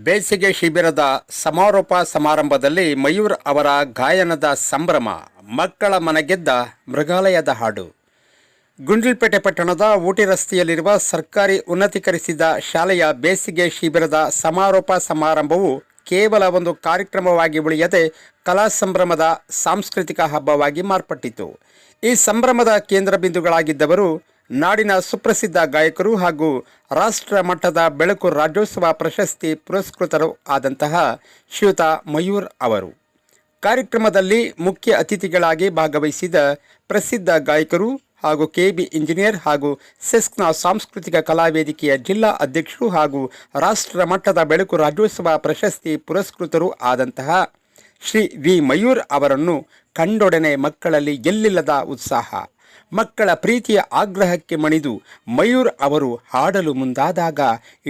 ಬೇಸಿಗೆ ಶಿಬಿರದ ಸಮಾರೋಪ ಸಮಾರಂಭದಲ್ಲಿ ಮಯೂರ್ ಅವರ ಗಾಯನದ ಸಂಭ್ರಮ. ಮಕ್ಕಳ ಮನಗೆದ್ದ ಮೃಗಾಲಯದ ಹಾಡು. ಗುಂಡ್ಲುಪೇಟೆ ಪಟ್ಟಣದ ಊಟಿ ರಸ್ತೆಯಲ್ಲಿರುವ ಸರ್ಕಾರಿ ಉನ್ನತೀಕರಿಸಿದ ಶಾಲೆಯ ಬೇಸಿಗೆ ಶಿಬಿರದ ಸಮಾರೋಪ ಸಮಾರಂಭವು ಕೇವಲ ಒಂದು ಕಾರ್ಯಕ್ರಮವಾಗಿ ಉಳಿಯದೆ ಕಲಾ ಸಂಭ್ರಮದ ಸಾಂಸ್ಕೃತಿಕ ಹಬ್ಬವಾಗಿ ಮಾರ್ಪಟ್ಟಿತು. ಈ ಸಂಭ್ರಮದ ಕೇಂದ್ರ ಬಿಂದುಗಳಾಗಿದ್ದವರು ನಾಡಿನ ಸುಪ್ರಸಿದ್ಧ ಗಾಯಕರು ಹಾಗೂ ರಾಷ್ಟ್ರ ಮಟ್ಟದ ಬೆಳಕು ರಾಜ್ಯೋತ್ಸವ ಪ್ರಶಸ್ತಿ ಪುರಸ್ಕೃತರು ಆದಂತಹ ಶ್ರೀಯುತ ಮಯೂರ್ ಅವರು. ಕಾರ್ಯಕ್ರಮದಲ್ಲಿ ಮುಖ್ಯ ಅತಿಥಿಗಳಾಗಿ ಭಾಗವಹಿಸಿದ ಪ್ರಸಿದ್ಧ ಗಾಯಕರು ಹಾಗೂ ಕೆಬಿ ಇಂಜಿನಿಯರ್ ಹಾಗೂ ಸೆಸ್ಕ್ನ ಸಾಂಸ್ಕೃತಿಕ ಕಲಾ ವೇದಿಕೆಯ ಜಿಲ್ಲಾ ಅಧ್ಯಕ್ಷರು ಹಾಗೂ ರಾಷ್ಟ್ರ ಮಟ್ಟದ ಬೆಳಕು ರಾಜ್ಯೋತ್ಸವ ಪ್ರಶಸ್ತಿ ಪುರಸ್ಕೃತರು ಆದಂತಹ ಶ್ರೀ ವಿ ಮಯೂರ್ ಅವರನ್ನು ಕಂಡೊಡನೆ ಮಕ್ಕಳಲ್ಲಿ ಎಲ್ಲಿಲ್ಲದ ಉತ್ಸಾಹ, ಮಕ್ಕಳ ಪ್ರೀತಿಯ ಆಗ್ರಹಕ್ಕೆ ಮಣಿದು ಮಯೂರ್ ಅವರು ಹಾಡಲು ಮುಂದಾದಾಗ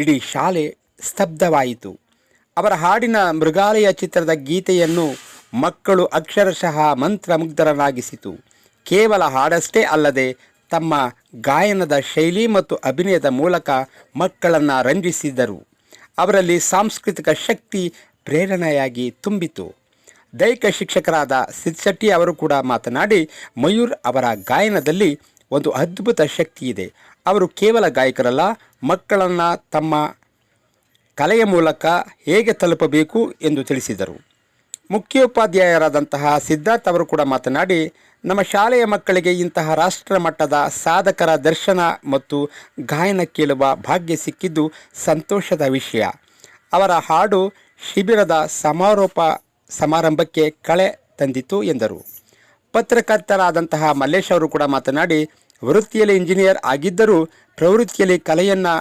ಇಡೀ ಶಾಲೆ ಸ್ತಬ್ಧವಾಯಿತು. ಅವರ ಹಾಡಿನ ಮೃಗಾಲಯ ಚಿತ್ರದ ಗೀತೆಯನ್ನು ಮಕ್ಕಳು ಅಕ್ಷರಶಃ ಮಂತ್ರಮುಗ್ಧರನ್ನಾಗಿಸಿತು. ಕೇವಲ ಹಾಡಷ್ಟೇ ಅಲ್ಲದೆ ತಮ್ಮ ಗಾಯನದ ಶೈಲಿ ಮತ್ತು ಅಭಿನಯದ ಮೂಲಕ ಮಕ್ಕಳನ್ನು ರಂಜಿಸಿದರು. ಅವರಲ್ಲಿ ಸಾಂಸ್ಕೃತಿಕ ಶಕ್ತಿ ಪ್ರೇರಣೆಯಾಗಿ ತುಂಬಿತು. ದೈಹಿಕ ಶಿಕ್ಷಕರಾದ ಸಿದ್ಶೆಟ್ಟಿ ಅವರು ಕೂಡ ಮಾತನಾಡಿ, ಮಯೂರ್ ಅವರ ಗಾಯನದಲ್ಲಿ ಒಂದು ಅದ್ಭುತ ಶಕ್ತಿ ಇದೆ. ಅವರು ಕೇವಲ ಗಾಯಕರಲ್ಲ, ಮಕ್ಕಳನ್ನು ತಮ್ಮ ಕಲೆಯ ಮೂಲಕ ಹೇಗೆ ತಲುಪಬೇಕು ಎಂದು ತಿಳಿಸಿದರು. ಮುಖ್ಯೋಪಾಧ್ಯಾಯರಾದಂತಹ ಸಿದ್ಧಾರ್ಥ್ ಅವರು ಕೂಡ ಮಾತನಾಡಿ, ನಮ್ಮ ಶಾಲೆಯ ಮಕ್ಕಳಿಗೆ ಇಂತಹ ರಾಷ್ಟ್ರ ಮಟ್ಟದ ಸಾಧಕರ ದರ್ಶನ ಮತ್ತು ಗಾಯನ ಕೇಳುವ ಭಾಗ್ಯ ಸಿಕ್ಕಿದ್ದು ಸಂತೋಷದ ವಿಷಯ. ಅವರ ಹಾಡು ಶಿಬಿರದ ಸಮಾರೋಪ ಸಮಾರಂಭಕ್ಕೆ ಕಳೆ ತಂದಿತು ಎಂದರು. ಪತ್ರಕರ್ತರಾದಂತಹ ಮಲ್ಲೇಶ್ ಅವರು ಕೂಡ ಮಾತನಾಡಿ, ವೃತ್ತಿಯಲ್ಲಿ ಇಂಜಿನಿಯರ್ ಆಗಿದ್ದರೂ ಪ್ರವೃತ್ತಿಯಲ್ಲಿ ಕಲೆಯನ್ನು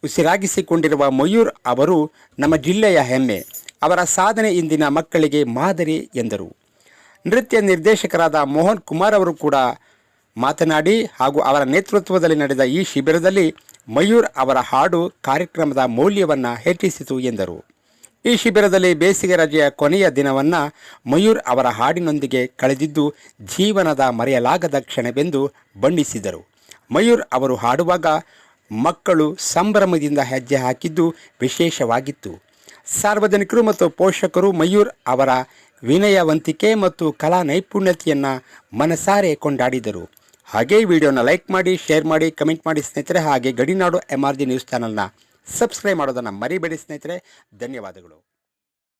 ಉಸಿರಾಗಿಸಿಕೊಂಡಿರುವ ಮಯೂರ್ ಅವರು ನಮ್ಮ ಜಿಲ್ಲೆಯ ಹೆಮ್ಮೆ. ಅವರ ಸಾಧನೆ ಇಂದಿನ ಮಕ್ಕಳಿಗೆ ಮಾದರಿ ಎಂದರು. ನೃತ್ಯ ನಿರ್ದೇಶಕರಾದ ಮೋಹನ್ ಕುಮಾರ್ ಅವರು ಕೂಡ ಮಾತನಾಡಿ, ಹಾಗೂ ಅವರ ನೇತೃತ್ವದಲ್ಲಿ ನಡೆದ ಈ ಶಿಬಿರದಲ್ಲಿ ಮಯೂರ್ ಅವರ ಹಾಡು ಕಾರ್ಯಕ್ರಮದ ಮೌಲ್ಯವನ್ನು ಹೆಚ್ಚಿಸಿತು ಎಂದರು. ಈ ಶಿಬಿರದಲ್ಲಿ ಬೇಸಿಗೆ ರಜೆಯ ಕೊನೆಯ ದಿನವನ್ನು ಮಯೂರ್ ಅವರ ಹಾಡಿನೊಂದಿಗೆ ಕಳೆದಿದ್ದು ಜೀವನದ ಮರೆಯಲಾಗದ ಕ್ಷಣವೆಂದು ಬಣ್ಣಿಸಿದರು. ಮಯೂರ್ ಅವರು ಹಾಡುವಾಗ ಮಕ್ಕಳು ಸಂಭ್ರಮದಿಂದ ಹೆಜ್ಜೆ ಹಾಕಿದ್ದು ವಿಶೇಷವಾಗಿತ್ತು. ಸಾರ್ವಜನಿಕರು ಮತ್ತು ಪೋಷಕರು ಮಯೂರ್ ಅವರ ವಿನಯವಂತಿಕೆ ಮತ್ತು ಕಲಾ ನೈಪುಣ್ಯತೆಯನ್ನು ಮನಸಾರೆ ಕೊಂಡಾಡಿದರು. ಹಾಗೆ ವಿಡಿಯೋನ ಲೈಕ್ ಮಾಡಿ, ಶೇರ್ ಮಾಡಿ, ಕಮೆಂಟ್ ಮಾಡಿ ಸ್ನೇಹಿತರೆ. ಹಾಗೆ ಗಡಿನಾಡು MRG ನ್ಯೂಸ್ ಚಾನಲ್ನ ಸಬ್ಸ್ಕ್ರೈಬ್ ಮಾಡೋದನ್ನು ಮರಿಬೇಡಿ ಸ್ನೇಹಿತರೆ. ಧನ್ಯವಾದಗಳು.